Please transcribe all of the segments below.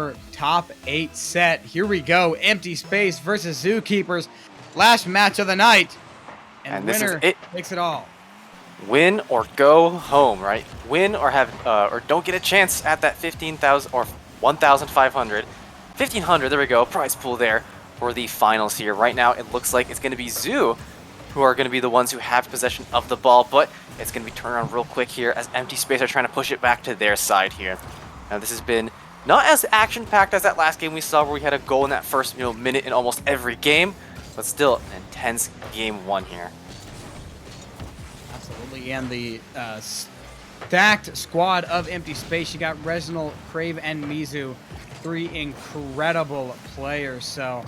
our top 8 set. Here we go. Empty Space versus Zookeepers. Last match of the night. And this winner is it. takes it all. Win or go home, right? Win or have or don't get a chance at that 15,000 or 1,500. 1,500, there we go. Prize pool there for the finals here. Right now, it looks like it's going to be Zoo who are going to be the ones who have possession of the ball, but it's going to be turned around real quick here as Empty Space are trying to push it back to their side here. Now, this has been not as action-packed as that last game we saw where we had a goal in that first minute in almost every game, but still an intense game one here. Absolutely, and the stacked squad of Empty Space. You got Reginald, Crave, and Mizu. 3 incredible players, so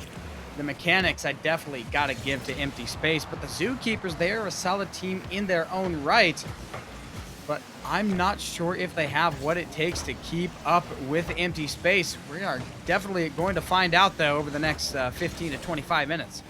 the mechanics I definitely got to give to Empty Space, but the Zookeepers, they are a solid team in their own right, but I'm not sure if they have what it takes to keep up with Empty Space. We are definitely going to find out, though, over the next 15 to 25 minutes.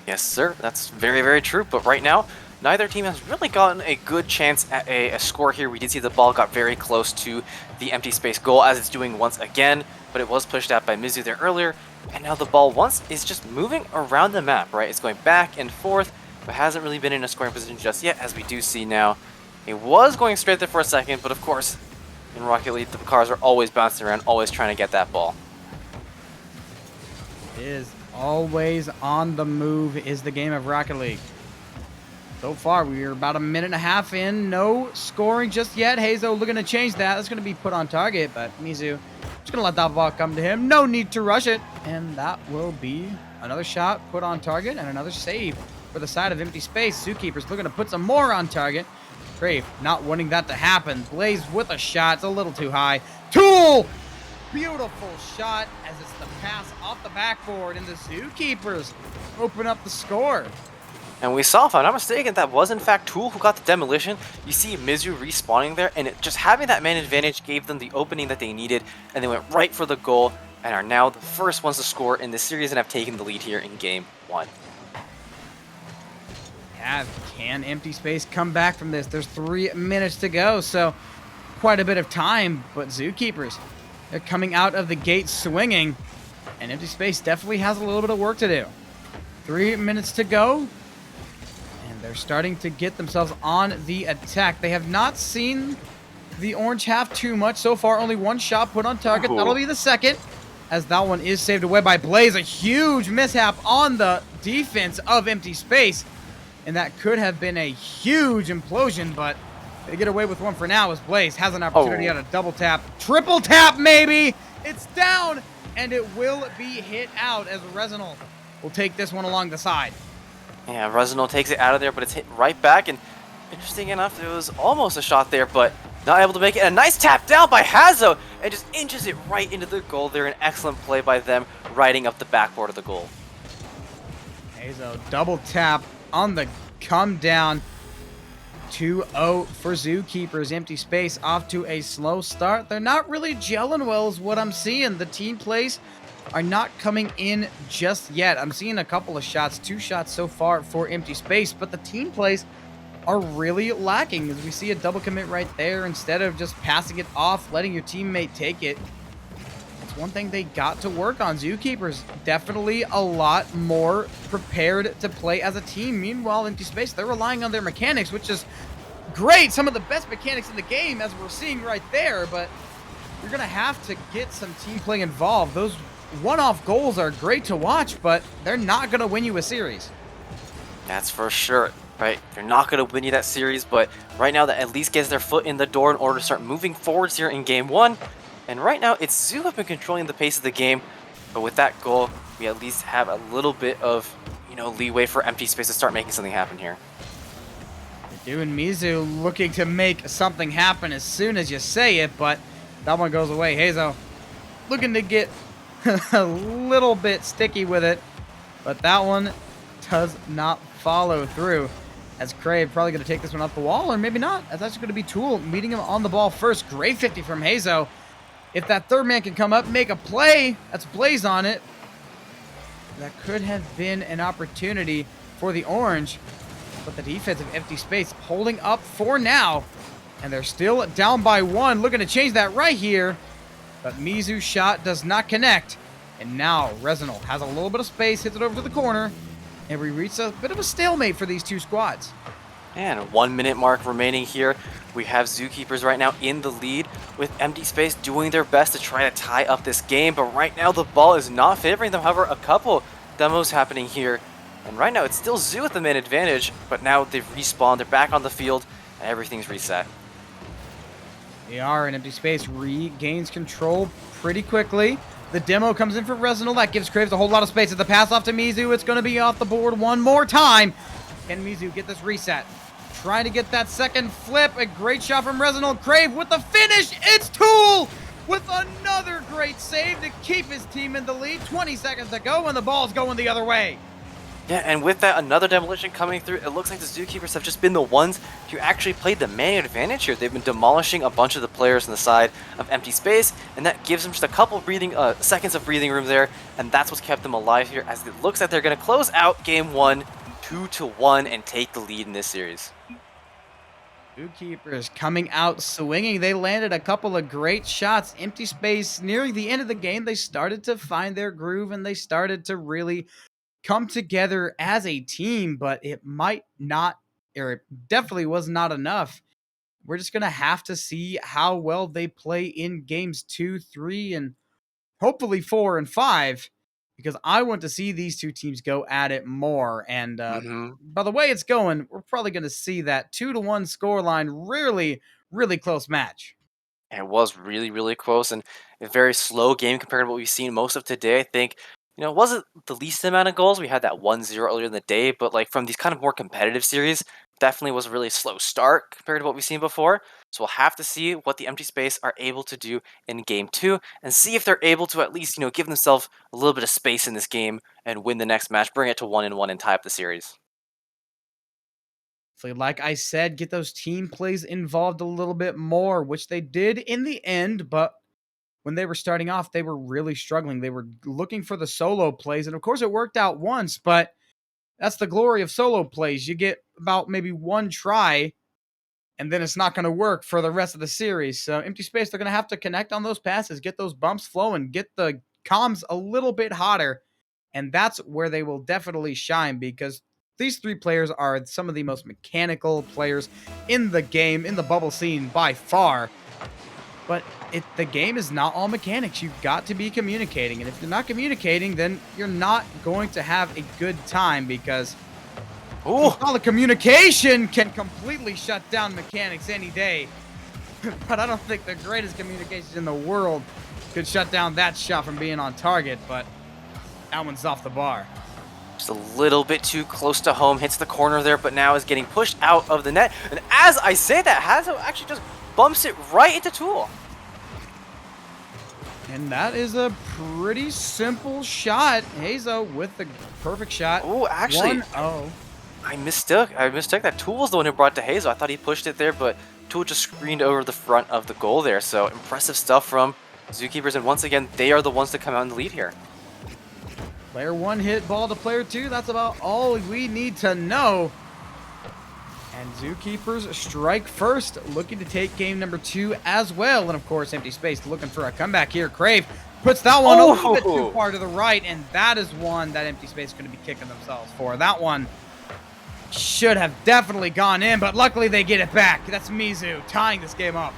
Yes, sir. That's very, very true, but right now, neither team has really gotten a good chance at a score here. We did see the ball got very close to the Empty Space goal, as it's doing once again, but it was pushed out by Mizu there earlier. And now the ball once is just moving around the map, right? It's going back and forth, but hasn't really been in a scoring position just yet, as we do see now. It was going straight there for a second, but of course, in Rocket League, the cars are always bouncing around, always trying to get that ball. It is always on the move is the game of Rocket League. So far, we're about a minute and a half in. No scoring just yet. Hazo looking to change that. That's going to be put on target, but Mizu just going to let that ball come to him. No need to rush it. And that will be another shot put on target and another save for the side of Empty Space. Zookeepers looking to put some more on target. Crave not wanting that to happen. Blaze with a shot. It's a little too high. Tool! Beautiful shot as it's the pass off the backboard, and the Zookeepers open up the score. And we saw, if I'm not mistaken, that was in fact Tool who got the demolition. You see Mizu respawning there, and just having that man advantage gave them the opening that they needed, and they went right for the goal, and are now the first ones to score in this series and have taken the lead here in game one. Can Empty Space come back from this? There's 3 minutes to go, so quite a bit of time, but Zookeepers, they're coming out of the gate swinging, and Empty Space definitely has a little bit of work to do. 3 minutes to go. They're starting to get themselves on the attack. They have not seen the orange half too much so far. Only 1 shot put on target. Ooh. That'll be the second, as that one is saved away by Blaze. A huge mishap on the defense of Empty Space, and that could have been a huge implosion, but they get away with one for now as Blaze has an opportunity at a double tap. Triple tap, maybe! It's down, and it will be hit out as Resinal will take this one along the side. Yeah, Resinal takes it out of there, but it's hit right back, and interesting enough, it was almost a shot there, but not able to make it. And a nice tap down by Hazo, and just inches it right into the goal there. An excellent play by them, riding up the backboard of the goal. Hazo double tap on the come down. 2-0 for Zookeepers. Empty Space off to a slow start. They're not really gelling well is what I'm seeing. The team plays are not coming in just yet. I'm seeing a couple of shots, 2 shots so far for Empty Space, but the team plays are really lacking as we see a double commit right there instead of just passing it off, letting your teammate take it. That's one thing they got to work on. Zookeepers definitely a lot more prepared to play as a team. Meanwhile, Empty Space, they're relying on their mechanics, which is great. Some of the best mechanics in the game, as we're seeing right there, but you're going to have to get some team play involved. Those one-off goals are great to watch, but they're not going to win you a series. That's for sure, right? They're not going to win you that series, but right now that at least gets their foot in the door in order to start moving forwards here in game one. And right now, it's Zoo have been controlling the pace of the game, but with that goal, we at least have a little bit of, leeway for Empty Space to start making something happen here. You and Mizu looking to make something happen as soon as you say it, but that one goes away. Hazo looking to get a little bit sticky with it, but that one does not follow through, as Crave probably going to take this one off the wall, or maybe not. That's actually going to be Tool meeting him on the ball first. Great 50 from Hazo. If that third man can come up, make a play, that's Blaze on it. That could have been an opportunity for the orange, but the defense of Empty Space holding up for now, and they're still down by 1, looking to change that right here. but Mizu's shot does not connect. And now Resinal has a little bit of space, hits it over to the corner, and we reach a bit of a stalemate for these two squads. And 1 minute mark remaining here. We have Zookeepers right now in the lead with Empty Space doing their best to try to tie up this game. But right now the ball is not favoring them. However, a couple demos happening here. And right now it's still Zoo with the main advantage. But now they've respawned. They're back on the field. And everything's reset. They are in Empty Space. Regains control pretty quickly. The demo comes in for Resinal. That gives Kraves a whole lot of space. At the pass off to Mizu, it's going to be off the board one more time. Can Mizu get this reset? Trying to get that second flip. A great shot from Resinal. Crave with the finish. It's Tool with another great save to keep his team in the lead. 20 seconds to go and the ball's going the other way. Yeah, and with that, another demolition coming through. It looks like the Zookeepers have just been the ones who actually played the man advantage here. They've been demolishing a bunch of the players on the side of Empty Space, and that gives them just a couple seconds of breathing room there, and that's what's kept them alive here, as it looks like they're going to close out Game 1 2-1 and take the lead in this series. Zookeepers coming out swinging. They landed a couple of great shots. Empty Space nearing the end of the game, they started to find their groove, and they started to really come together as a team, but it might not, or it definitely was not enough. We're just going to have to see how well they play in games 2, 3, and hopefully 4 and 5, because I want to see these two teams go at it more. And by the way it's going, we're probably going to see that 2-1 scoreline. Really close match. And it was really, really close and a very slow game compared to what we've seen most of today. I think, it wasn't the least amount of goals. We had that 1-0 earlier in the day, but like from these kind of more competitive series, definitely was a really slow start compared to what we've seen before. So we'll have to see what the Empty Space are able to do in Game 2 and see if they're able to at least, give themselves a little bit of space in this game and win the next match, bring it to 1-1 and tie up the series. Like I said, get those team plays involved a little bit more, which they did in the end, but when they were starting off, they were really struggling. They were looking for the solo plays, and of course it worked out once, but that's the glory of solo plays. You get about maybe one try, and then it's not going to work for the rest of the series. So Empty Space, they're going to have to connect on those passes, get those bumps flowing, get the comms a little bit hotter, and that's where they will definitely shine, because these three players are some of the most mechanical players in the game, in the bubble scene by far. But the game is not all mechanics. You've got to be communicating. And if you're not communicating, then you're not going to have a good time, because all the communication can completely shut down mechanics any day. But I don't think the greatest communication in the world could shut down that shot from being on target. But that one's off the bar. Just a little bit too close to home. Hits the corner there, but now is getting pushed out of the net. And as I say that, Hazo actually just bumps it right into Tool. And that is a pretty simple shot. Hazo with the perfect shot. Oh, actually, 1-0. I mistook that. Tool was the one who brought it to Hazo. I thought he pushed it there, but Tool just screened over the front of the goal there. So impressive stuff from Zookeepers. And once again, they are the ones to come out in the lead here. Player 1 hit ball to player 2. That's about all we need to know. And Zookeepers strike first, looking to take game number 2 as well. And of course, Empty Space looking for a comeback here. Crave puts that one a little bit too far to the right, and that is one that Empty Space is going to be kicking themselves for. That one should have definitely gone in, but luckily they get it back. That's Mizu tying this game up.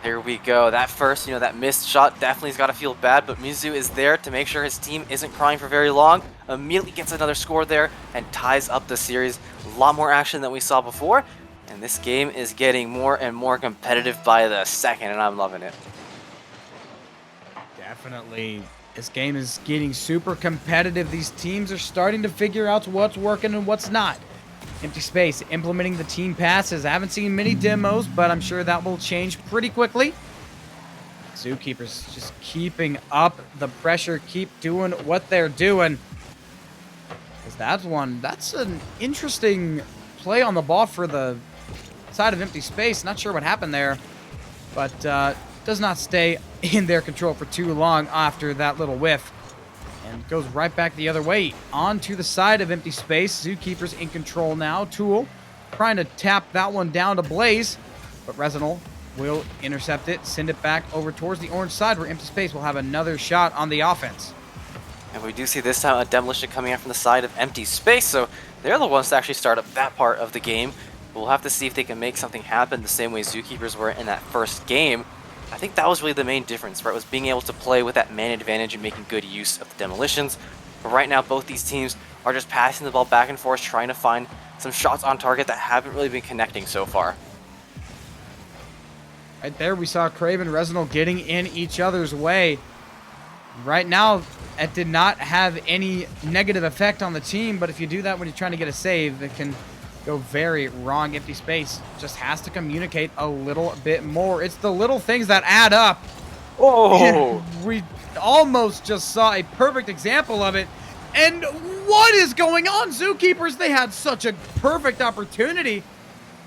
There we go. That first, that missed shot definitely has got to feel bad, but Mizu is there to make sure his team isn't crying for very long. Immediately gets another score there and ties up the series. A lot more action than we saw before, and this game is getting more and more competitive by the second, and I'm loving it. Definitely. This game is getting super competitive. These teams are starting to figure out what's working and what's not. Empty Space implementing the team passes. I haven't seen many demos, but I'm sure that will change pretty quickly. Zookeepers just keeping up the pressure, keep doing what they're doing. Because that's an interesting play on the ball for the side of Empty Space. Not sure what happened there, but does not stay in their control for too long after that little whiff. And goes right back the other way onto the side of Empty Space. Zookeepers in control now. Tool trying to tap that one down to Blaze, but Resinal will intercept it, send it back over towards the orange side where Empty Space will have another shot on the offense. And we do see this time a demolition coming out from the side of Empty Space, so they're the ones to actually start up that part of the game. We'll have to see if they can make something happen the same way Zookeepers were in that first game. I think that was really the main difference, right? Was being able to play with that man advantage and making good use of the demolitions. But right now, both these teams are just passing the ball back and forth, trying to find some shots on target that haven't really been connecting so far. Right there, we saw Crave and Resinal getting in each other's way. Right now, it did not have any negative effect on the team, but if you do that when you're trying to get a save, it can go very wrong. Empty Space just has to communicate a little bit more. It's the little things that add up. Oh! We almost just saw a perfect example of it. And what is going on, Zookeepers? They had such a perfect opportunity,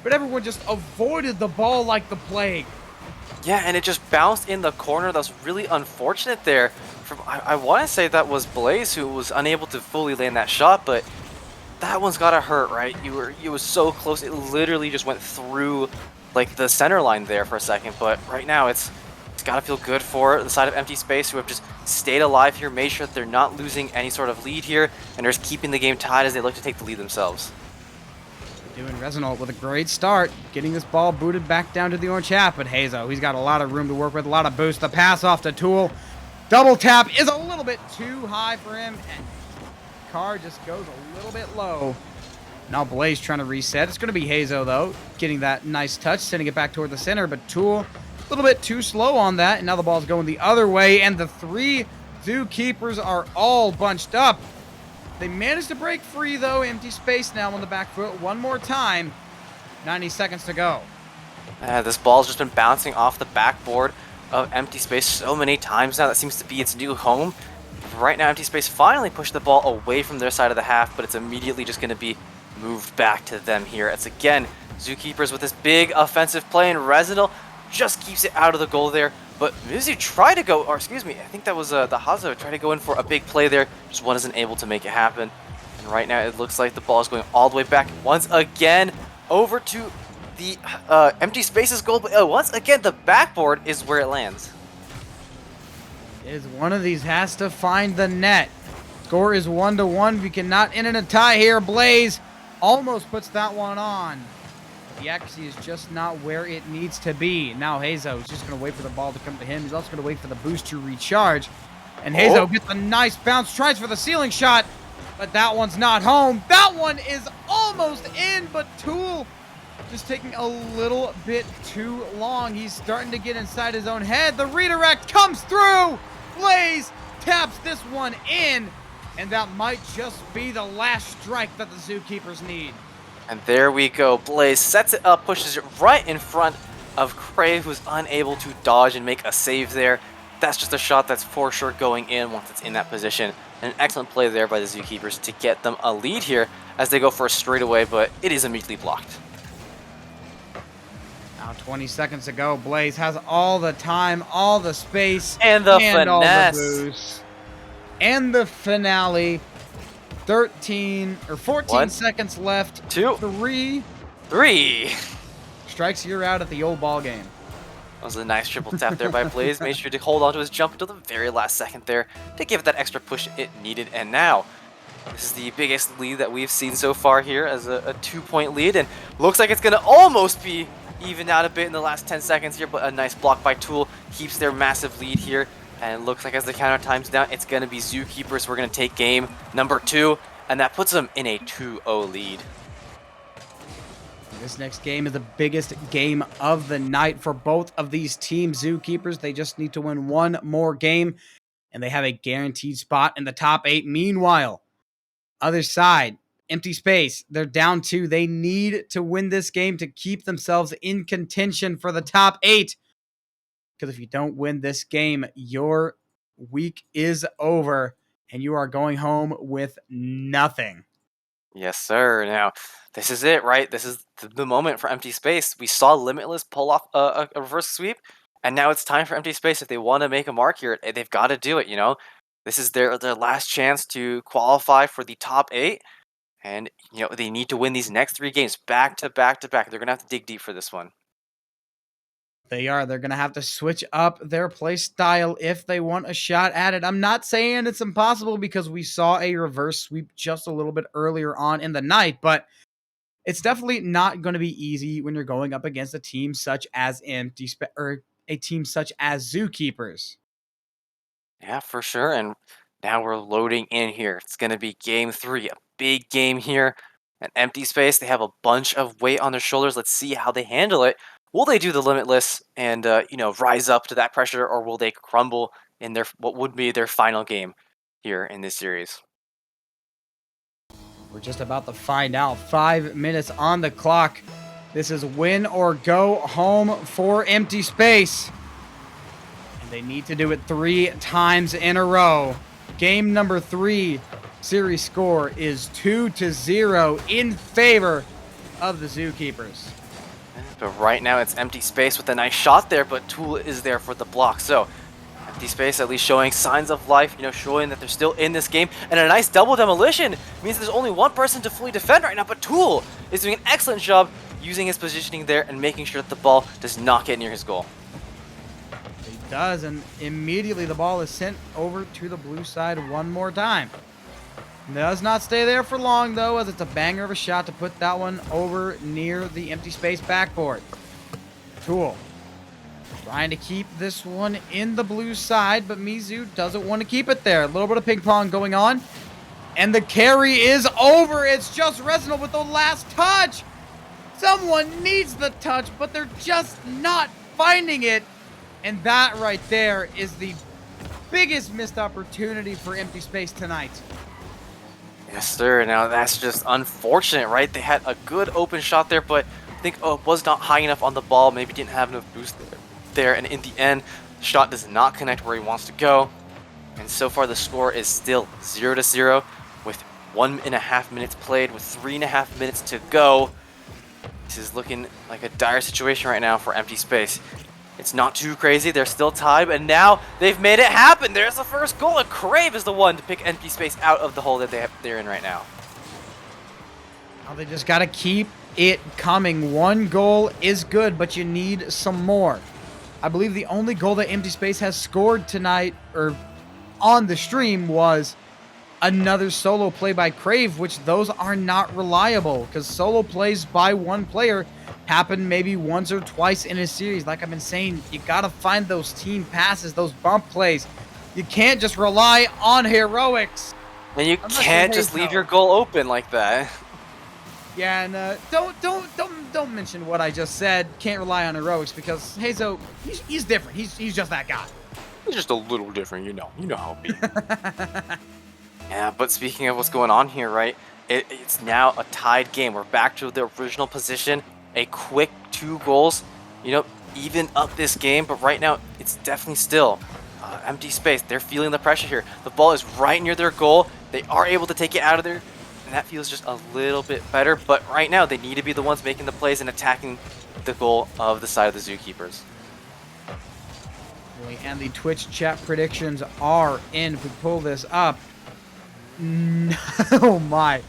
but everyone just avoided the ball like the plague. Yeah, and it just bounced in the corner. That was really unfortunate there. I want to say that was Blaze who was unable to fully land that shot, but that one's gotta hurt, right? You was so close. It literally just went through like the center line there for a second. But right now, it's gotta feel good for the side of Empty Space who have just stayed alive here, made sure that they're not losing any sort of lead here, and they're just keeping the game tied as they look to take the lead themselves. Doing Resinal with a great start, getting this ball booted back down to the orange half, but Hazo, he's got a lot of room to work with, a lot of boost. The pass off to Tool. Double tap is a little bit too high for him, and car just goes a little bit low. Now Blaze trying to reset. It's going to be Hazo, though, getting that nice touch, sending it back toward the center, but Tool a little bit too slow on that, and now the ball's going the other way, and the three Zookeepers are all bunched up. They managed to break free, though. Empty Space now on the back foot one more time. 90 seconds to go. This ball's just been bouncing off the backboard of Empty Space so many times now. That seems to be its new home. Right now, Empty Space finally pushed the ball away from their side of the half, but it's immediately just going to be moved back to them here. It's again Zookeepers with this big offensive play, and Resinal just keeps it out of the goal there. But Mizu tried to go, or excuse me, I think that was the Hazo tried to go in for a big play there, just wasn't able to make it happen. And right now, it looks like the ball is going all the way back once again over to the Empty Space's goal. But once again, the backboard is where it lands. One of these has to find the net. Score is 1-1. We cannot end in a tie here. Blaze almost puts that one on. The accuracy is just not where it needs to be. Now Hazo is just going to wait for the ball to come to him. He's also going to wait for the boost to recharge. And Hazo gets a nice bounce, tries for the ceiling shot, but that one's not home. That one is almost in, but Tool just taking a little bit too long. He's starting to get inside his own head. The redirect comes through. Blaze taps this one in, and that might just be the last strike that the Zookeepers need. And there we go. Blaze sets it up, pushes it right in front of Crave, who's unable to dodge and make a save there. That's just a shot that's for sure going in once it's in that position. And an excellent play there by the Zookeepers to get them a lead here as they go for a straightaway, but it is immediately blocked. Now 20 seconds to go. Blaze has all the time, all the space, and the finesse. All the boost. And the finale. 14 seconds left. 2, 3. Strikes, you're out at the old ball game. That was a nice triple tap there by Blaze. Made sure to hold on to his jump until the very last second there to give it that extra push it needed. And now, this is the biggest lead that we've seen so far here as a 2-point lead. And looks like it's going to almost be even out a bit in the last 10 seconds here. But a nice block by Tool keeps their massive lead here. And it looks like as the counter times down, it's going to be Zookeepers. We're going to take game number 2. And that puts them in a 2-0 lead. This next game is the biggest game of the night for both of these teams. Zookeepers, they just need to win one more game, and they have a guaranteed spot in the top 8. Meanwhile, other side, Empty Space, they're down 2. They need to win this game to keep themselves in contention for the top 8. Because if you don't win this game, your week is over, and you are going home with nothing. Yes, sir. Now, this is it, right? This is the moment for Empty Space. We saw Limitless pull off a reverse sweep, and now it's time for Empty Space. If they want to make a mark here, they've got to do it, you know? This is their last chance to qualify for the top 8, and, you know, they need to win these next 3 games back to back to back. They're going to have to dig deep for this one. They are. They're going to have to switch up their play style if they want a shot at it. I'm not saying it's impossible because we saw a reverse sweep just a little bit earlier on in the night, but it's definitely not going to be easy when you're going up against a team such as or a team such as Zookeepers. Yeah, for sure. And now we're loading in here. It's going to be game 3, a big game here. An empty space. They have a bunch of weight on their shoulders. Let's see how they handle it. Will they do the limitless and rise up to that pressure, or will they crumble in their what would be their final game here in this series? We're just about to find out. 5 minutes on the clock. This is win or go home for empty space. And they need to do it 3 times in a row. Game number 3 series score is 2-0 in favor of the Zookeepers. But right now it's empty space with a nice shot there, but Tool is there for the block. So empty space at least showing signs of life, showing that they're still in this game. And a nice double demolition means there's only one person to fully defend right now, but Tool is doing an excellent job using his positioning there and making sure that the ball does not get near his goal. He does, and immediately the ball is sent over to the blue side one more time. Does not stay there for long, though, as it's a banger of a shot to put that one over near the empty space backboard. Tool trying to keep this one in the blue side, but Mizu doesn't want to keep it there. A little bit of ping pong going on, and the carry is over. It's just Resinal with the last touch. Someone needs the touch, but they're just not finding it. And that right there is the biggest missed opportunity for empty space tonight. Yes, sir. Now that's just unfortunate, right? They had a good open shot there, but I think it was not high enough on the ball. Maybe didn't have enough boost there. And in the end, the shot does not connect where he wants to go. And so far, the score is still 0-0 with 1.5 minutes played, with 3.5 minutes to go. This is looking like a dire situation right now for empty space. It's not too crazy. They're still tied, and now they've made it happen. There's the first goal, and Crave is the one to pick empty space out of the hole that they're in right now. Now they just got to keep it coming. One goal is good, but you need some more. I believe the only goal that empty space has scored tonight, or on the stream, was another solo play by Crave, which those are not reliable, because solo plays by one player happen maybe once or twice in a series. Like I've been saying, you got to find those team passes, those bump plays. You can't just rely on heroics. And you can't just leave your goal open like that. Yeah, and don't mention what I just said. Can't rely on heroics, because Hazo, he's different. He's just that guy. He's just a little different, you know how it be. Yeah, but speaking of what's going on here, right? It's now a tied game. We're back to the original position. A quick 2 goals, even up this game. But right now, it's definitely still empty space. They're feeling the pressure here. The ball is right near their goal. They are able to take it out of there, and that feels just a little bit better. But right now, they need to be the ones making the plays and attacking the goal of the side of the Zookeepers. And the Twitch chat predictions are in. If we pull this up, oh my,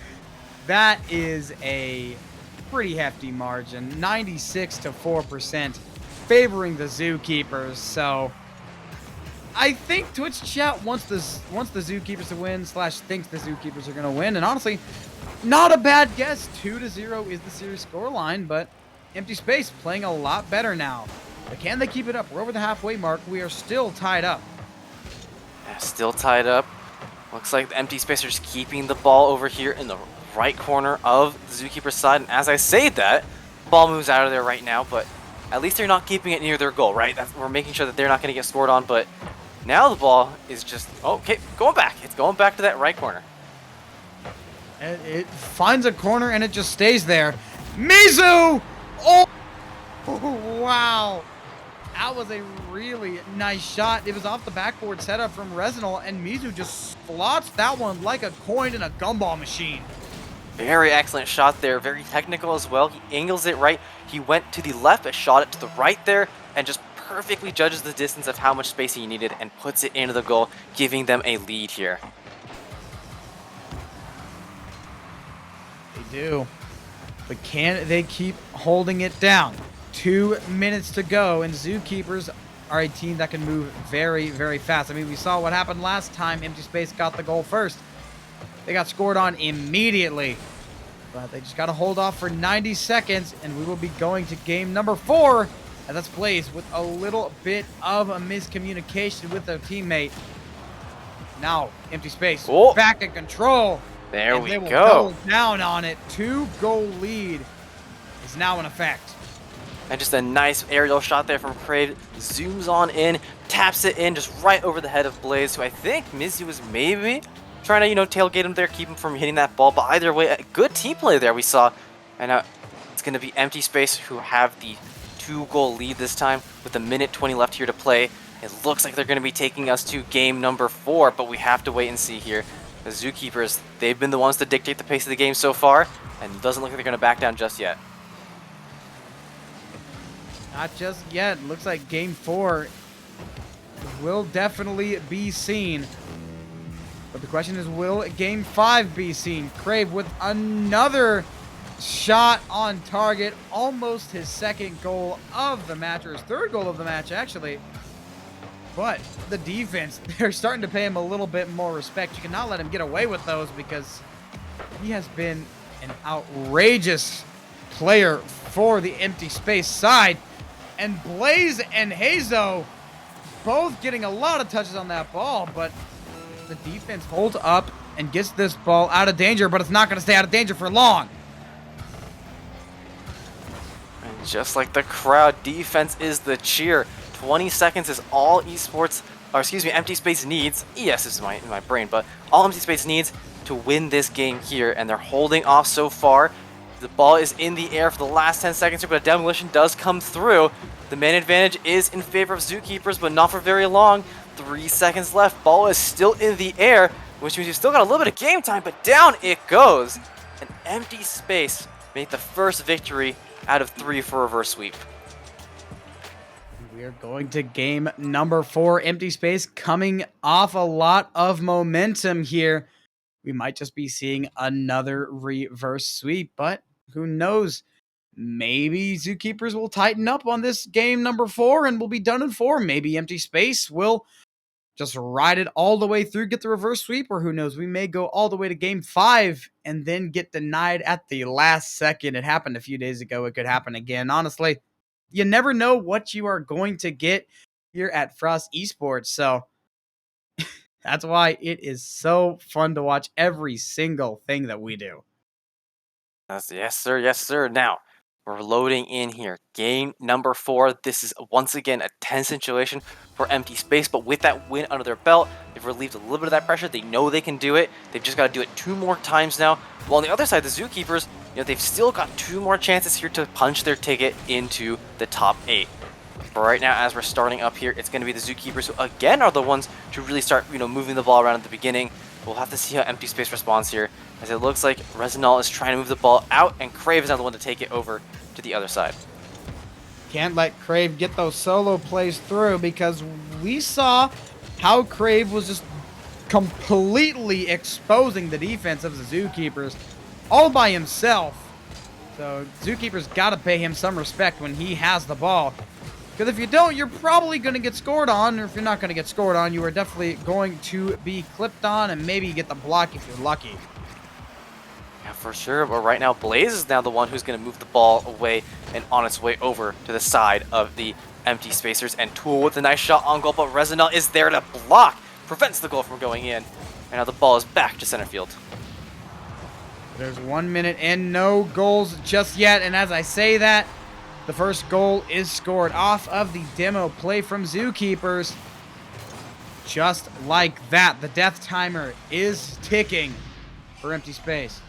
that is a pretty hefty margin, 96-4% favoring the Zookeepers. So I think Twitch chat wants the Zookeepers to win / thinks the Zookeepers are going to win. And honestly, not a bad guess. 2-0 is the series scoreline, but empty space playing a lot better now. But can they keep it up? We're over the halfway mark. We are still tied up. Yeah, still tied up. Looks like the empty space are just keeping the ball over here in the right corner of the Zookeeper side. And as I say that, the ball moves out of there right now, but at least they're not keeping it near their goal, right? We're making sure that they're not going to get scored on, but now the ball is just, okay, going back. It's going back to that right corner. And it finds a corner and it just stays there. Mizu! Oh, wow. That was a really nice shot. It was off the backboard setup from Resinal, and Mizu just slots that one like a coin in a gumball machine. Very excellent shot there. Very technical as well. He angles it right. He went to the left, but shot it to the right there, and just perfectly judges the distance of how much space he needed and puts it into the goal, giving them a lead here. They do. But can they keep holding it down? 2 minutes to go, and Zookeepers are a team that can move very, very fast. I mean, we saw what happened last time Empty Space got the goal first. They got scored on immediately, but they just got to hold off for 90 seconds, and we will be going to game number 4, and that's Blaze with a little bit of a miscommunication with their teammate. Now, Empty Space back in control. There we they will go. double down on it. 2-goal lead is now in effect. And just a nice aerial shot there from Crave. Zooms on in, taps it in just right over the head of Blaze, who I think Mizu was maybe trying to, tailgate him there, keep him from hitting that ball. But either way, a good team play there we saw. And now it's going to be Empty Space who have the 2-goal lead this time with a minute 20 left here to play. It looks like they're going to be taking us to game number 4, but we have to wait and see here. The Zookeepers, they've been the ones to dictate the pace of the game so far, and it doesn't look like they're going to back down just yet. Not just yet. Looks like game 4 will definitely be seen. But the question is, will game 5 be seen? Crave with another shot on target. Almost his 2nd goal of the match, or his 3rd goal of the match, actually. But the defense, they're starting to pay him a little bit more respect. You cannot let him get away with those because he has been an outrageous player for the Empty Space side. And Blaze and Hazo both getting a lot of touches on that ball, but the defense holds up and gets this ball out of danger, but it's not going to stay out of danger for long. And just like the crowd, defense is the cheer. 20 seconds is all Esports, or excuse me, Empty Space needs. ES is in my brain, but all Empty Space needs to win this game here, and they're holding off so far. The ball is in the air for the last 10 seconds here, but a demolition does come through. The man advantage is in favor of Zookeepers, but not for very long. 3 seconds left. Ball is still in the air, which means we've still got a little bit of game time, but down it goes. An Empty Space made the first victory out of 3 for reverse sweep. We are going to game number 4. Empty Space coming off a lot of momentum here. We might just be seeing another reverse sweep, but who knows? Maybe Zookeepers will tighten up on this game number 4 and we'll be done in 4. Maybe Empty Space will just ride it all the way through, get the reverse sweep, or who knows? We may go all the way to game 5 and then get denied at the last second. It happened a few days ago. It could happen again. Honestly, you never know what you are going to get here at Frost Esports. So that's why it is so fun to watch every single thing that we do. Yes, sir. Yes, sir. Now, we're loading in here. Game number 4. This is once again a tense situation for Empty Space, but with that win under their belt, they've relieved a little bit of that pressure. They know they can do it. They've just got to do it 2 more times now. While on the other side, the Zookeepers, they've still got 2 more chances here to punch their ticket into the top 8. But right now, as we're starting up here, it's going to be the Zookeepers who, again, are the ones to really start, moving the ball around at the beginning. We'll have to see how Empty Space responds here, as it looks like Resinal is trying to move the ball out, and Crave is now the one to take it over to the other side. Can't let Crave get those solo plays through, because we saw how Crave was just completely exposing the defense of the Zookeepers all by himself. So Zookeepers got to pay him some respect when he has the ball. Because if you don't, you're probably going to get scored on. Or if you're not going to get scored on, you are definitely going to be clipped on and maybe get the block if you're lucky. Yeah, for sure. But right now, Blaze is now the one who's going to move the ball away and on its way over to the side of the Empty Spacers. And Tool with a nice shot on goal, but Resinal is there to block. Prevents the goal from going in. And now the ball is back to center field. There's 1 minute and no goals just yet. And as I say that, the first goal is scored off of the demo play from Zookeepers. Just like that, the death timer is ticking for Empty Space.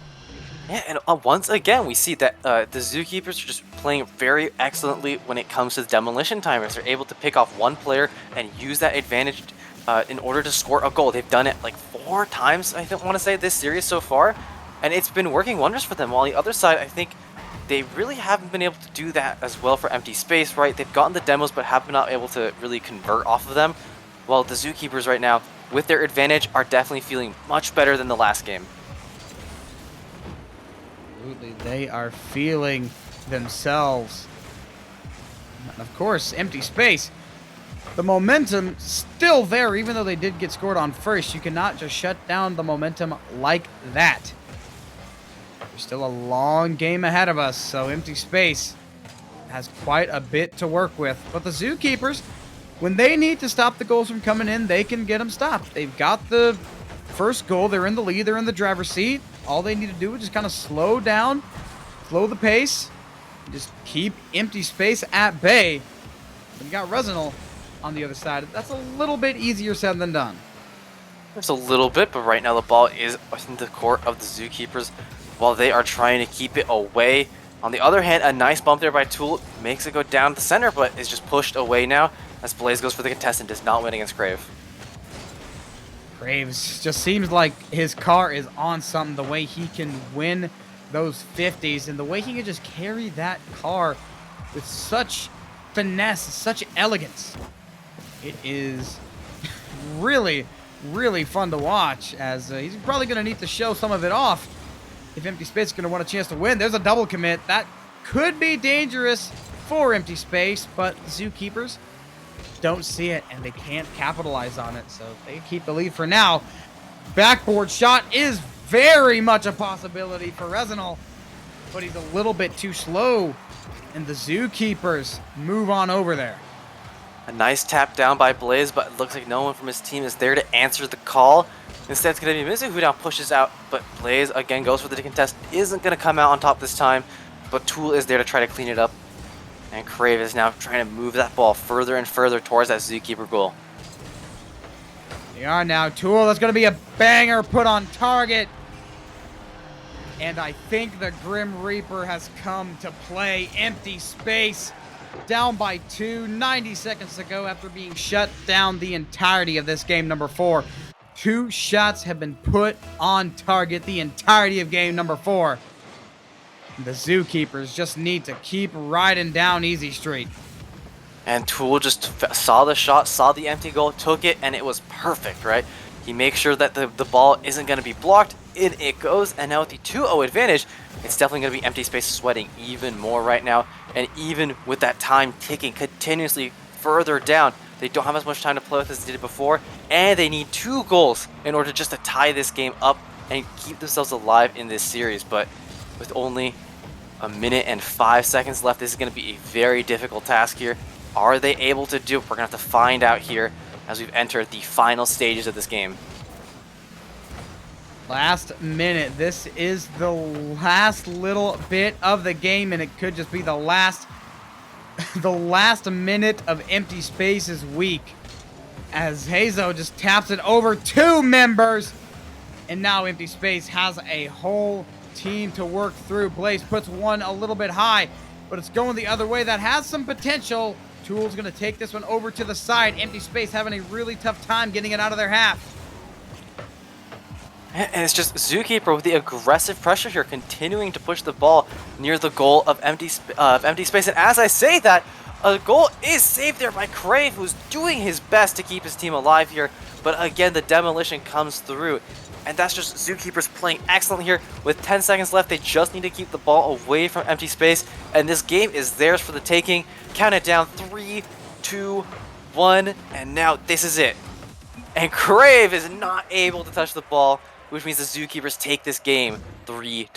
Yeah, and once again, we see that the Zookeepers are just playing very excellently when it comes to the demolition timers. They're able to pick off one player and use that advantage in order to score a goal. They've done it like 4 times, I want to say, this series so far, and it's been working wonders for them. While on the other side, I think they really haven't been able to do that as well for Empty Space, right? They've gotten the demos, but have not been able to really convert off of them. While the Zookeepers right now, with their advantage, are definitely feeling much better than the last game. Absolutely, they are feeling themselves. And of course, empty space. The momentum still there, even though they did get scored on first. You cannot just shut down the momentum like that. There's still a long game ahead of us, so empty space has quite a bit to work with. But the Zookeepers, when they need to stop the goals from coming in, they can get them stopped. They've got the first goal. They're in the lead. They're in the driver's seat. All they need to do is just kind of slow down, slow the pace, and just keep empty space at bay. You got Resinal on the other side. That's a little bit easier said than done. There's a little bit, but right now the ball is in the court of the Zookeepers while they are trying to keep it away. On the other hand, a nice bump there by Tool makes it go down the center, but is just pushed away now as Blaze goes for the contestant, does not win against Crave. Graves just seems like his car is on something, the way he can win those 50s and the way he can just carry that car with such finesse, such elegance. It is really, really fun to watch, as he's probably going to need to show some of it off if Empty Space is going to want a chance to win. There's a double commit. That could be dangerous for Empty Space, but the Zookeepers don't see it, and they can't capitalize on it, so they keep the lead for now. Backboard shot is very much a possibility for Resinal, but he's a little bit too slow, and the Zookeepers move on over there. A nice tap down by Blaze, but it looks like no one from his team is there to answer the call. Instead, it's going to be Mizu who now pushes out, but Blaze again goes for the contest. Isn't going to come out on top this time, but Tool is there to try to clean it up. And Crave is now trying to move that ball further and further towards that Zookeeper goal. They are now. Tool, that's going to be a banger put on target. And I think the Grim Reaper has come to play. Empty space. Down by 2, 90 seconds to go after being shut down the entirety of this game number 4. 2 shots have been put on target the entirety of game number 4. The Zookeepers just need to keep riding down Easy Street. And Tool just saw the shot, saw the empty goal, took it, and it was perfect, right? He makes sure that the ball isn't going to be blocked. In it goes, and now with the 2-0 advantage, it's definitely going to be Empty Space sweating even more right now. And even with that time ticking continuously further down, they don't have as much time to play with as they did before, and they need 2 goals in order just to tie this game up and keep themselves alive in this series. But with only a minute and 5 seconds left, this is going to be a very difficult task here. Are they able to do it? We're going to have to find out here as we've entered the final stages of this game. Last minute. This is the last little bit of the game, and it could just be the last minute of Empty Space's week, as Hazo just taps it over 2 members, and now Empty Space has a whole team to work through. Blaze puts one a little bit high, but it's going the other way. That has some potential. Tool's going to take this one over to the side. Empty Space having a really tough time getting it out of their half. And it's just Zookeeper with the aggressive pressure here, continuing to push the ball near the goal of Empty Space. And as I say that, a goal is saved there by Crave, who's doing his best to keep his team alive here. But again, the demolition comes through. And that's just Zookeepers playing excellent here. With 10 seconds left, they just need to keep the ball away from Empty Space. And this game is theirs for the taking. Count it down, 3, 2, 1, and now this is it. And Crave is not able to touch the ball, which means the Zookeepers take this game 3-2.